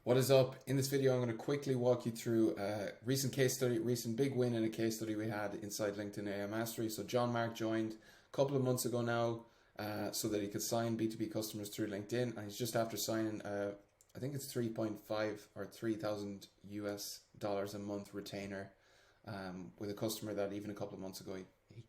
What is up? In this video, I'm going to quickly walk you through a recent case study, recent big win in a case study we had inside LinkedIn AI Mastery. So John Mark joined a couple of months ago now so that he could sign B2B customers through LinkedIn. And he's just after signing, I think it's 3.5 or 3,000 US dollars a month retainer with a customer that even a couple of months ago he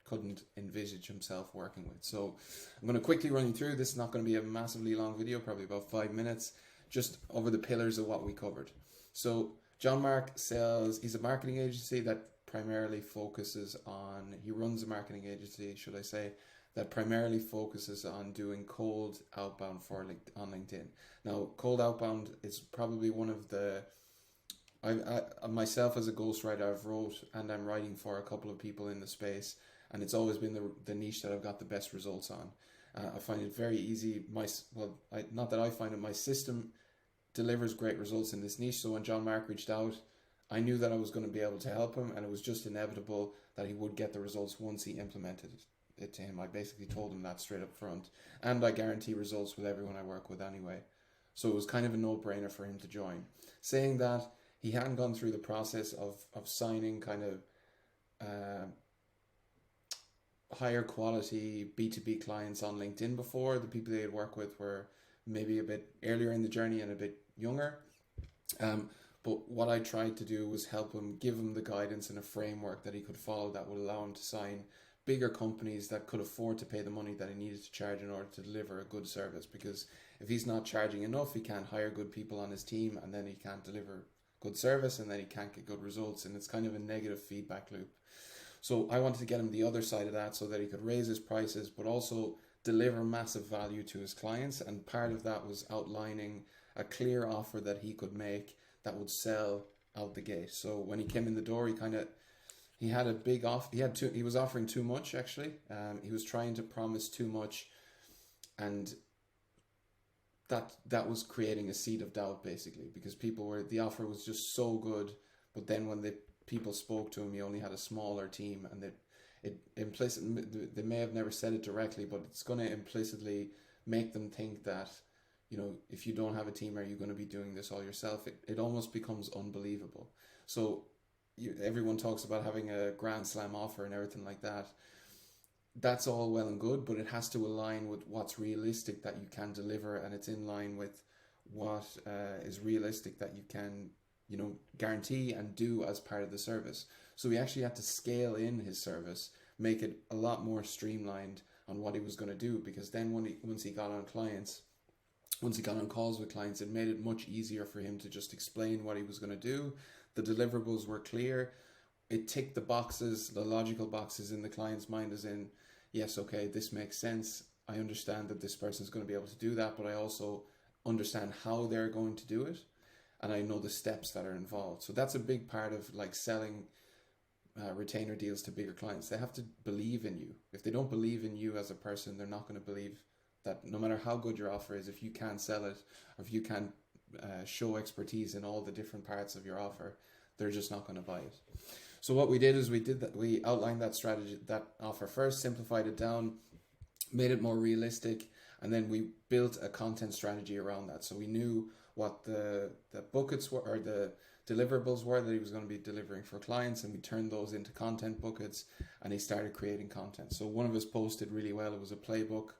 couldn't envisage himself working with. So I'm going to quickly run you through. This is not going to be a massively long video, probably about 5 minutes, just over the pillars of what we covered. So John Mark sells, he's a marketing agency that primarily focuses on, he runs a marketing agency, should I say, that primarily focuses on doing cold outbound on LinkedIn. Now, cold outbound is probably one of the, I myself as a ghostwriter, I've wrote and I'm writing for a couple of people in the space, and it's always been the niche that I've got the best results on. I find it very easy. Not that I find it, my system delivers great results in this niche. So when John Mark reached out, I knew that I was going to be able to help him, and it was just inevitable that he would get the results once he implemented it to him. I basically told him that straight up front, and I guarantee results with everyone I work with anyway. So it was kind of a no-brainer for him to join. Saying that, he hadn't gone through the process of signing kind of higher quality B2B clients on LinkedIn before. The people they had worked with were maybe a bit earlier in the journey and a bit younger. But what I tried to do was help him, give him the guidance and a framework that he could follow that would allow him to sign bigger companies that could afford to pay the money that he needed to charge in order to deliver a good service. Because if he's not charging enough, he can't hire good people on his team, and then he can't deliver good service, and then he can't get good results, and it's kind of a negative feedback loop. So I wanted to get him the other side of that so that he could raise his prices, but also deliver massive value to his clients. And part of that was outlining a clear offer that he could make that would sell out the gate. So when he came in the door, he had a big off. He was offering too much, actually. He was trying to promise too much, and that was creating a seed of doubt, basically, because the offer was just so good, but then when the people spoke to him, he only had a smaller team, and they may have never said it directly, but it's going to implicitly make them think that, if you don't have a team, are you going to be doing this all yourself? It almost becomes unbelievable. So everyone talks about having a grand slam offer and everything like that. That's all well and good, but it has to align with what's realistic that you can deliver, and it's in line with what is realistic that you can guarantee and do as part of the service. So he actually had to scale in his service, make it a lot more streamlined on what he was going to do, because then once he got on calls with clients, it made it much easier for him to just explain what he was going to do. The deliverables were clear. It ticked the logical boxes in the client's mind, as in, yes, okay, this makes sense. I understand that this person is going to be able to do that, but I also understand how they're going to do it, and I know the steps that are involved. So that's a big part of selling retainer deals to bigger clients. They have to believe in you. If they don't believe in you as a person, they're not going to believe that no matter how good your offer is, if you can't sell it, or if you can't show expertise in all the different parts of your offer, they're just not going to buy it. So what we did is we outlined that strategy, that offer first, simplified it down, made it more realistic, and then we built a content strategy around that. So we knew what the buckets were, or the deliverables were that he was going to be delivering for clients, and we turned those into content buckets, and he started creating content. So one of us posted really well. It was a playbook.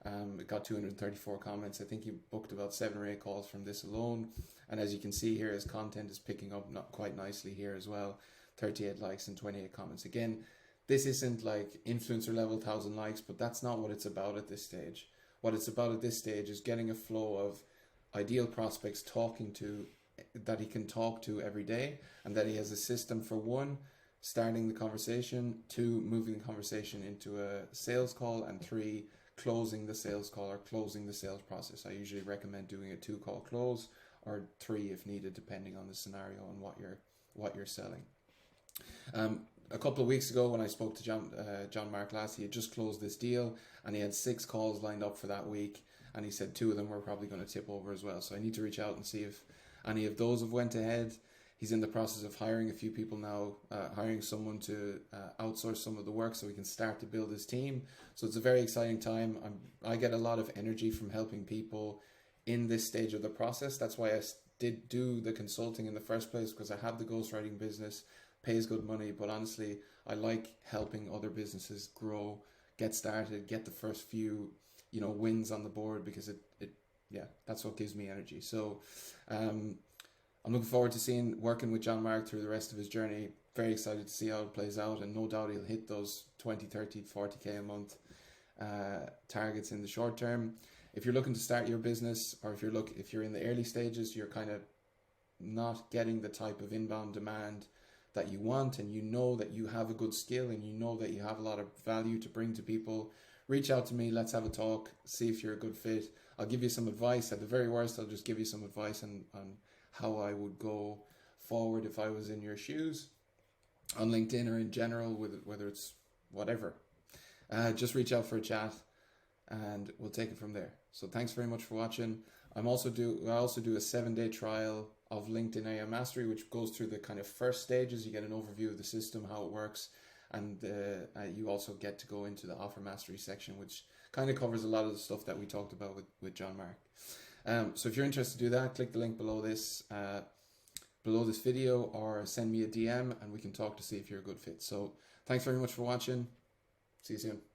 It got 234 comments. I think he booked about 7 or 8 calls from this alone. And as you can see here, his content is picking up not quite nicely here as well. 38 likes and 28 comments. Again, this isn't like influencer level 1,000 likes, but that's not what it's about at this stage. What it's about at this stage is getting a flow of ideal prospects that he can talk to every day, and that he has a system for, 1, starting the conversation, 2, moving the conversation into a sales call, and 3, closing the sales call or closing the sales process. I usually recommend doing a 2-call close, or 3 if needed, depending on the scenario and what you're selling. A couple of weeks ago when I spoke to John Mark last, he had just closed this deal, and he had 6 calls lined up for that week, and he said 2 of them were probably going to tip over as well. So I need to reach out and see if any of those have went ahead. He's in the process of hiring a few people now, hiring someone to outsource some of the work so he can start to build his team. So it's a very exciting time. I get a lot of energy from helping people in this stage of the process. That's why I did do the consulting in the first place, because I have the ghostwriting business, pays good money, but honestly, I like helping other businesses grow, get started, get the first few, wins on the board, because yeah, that's what gives me energy. So, I'm looking forward to working with John Mark through the rest of his journey. Very excited to see how it plays out, and no doubt he'll hit those 20, 30, 40K a month targets in the short term. If you're looking to start your business, or if you're in the early stages, you're kind of not getting the type of inbound demand that you want, and you know that you have a good skill, and you know that you have a lot of value to bring to people, reach out to me. Let's have a talk, see if you're a good fit. I'll give you some advice. At the very worst, I'll just give you some advice on how I would go forward if I was in your shoes, on LinkedIn or in general, whether it's whatever. Just reach out for a chat, and we'll take it from there. So thanks very much for watching. I also do a 7-day trial of LinkedIn AI Mastery, which goes through the kind of first stages. You get an overview of the system, how it works, and you also get to go into the offer mastery section, which kind of covers a lot of the stuff that we talked about with John Mark. So if you're interested to do that, click the link below this video, or send me a DM, and we can talk to see if you're a good fit. So thanks very much for watching. See you soon.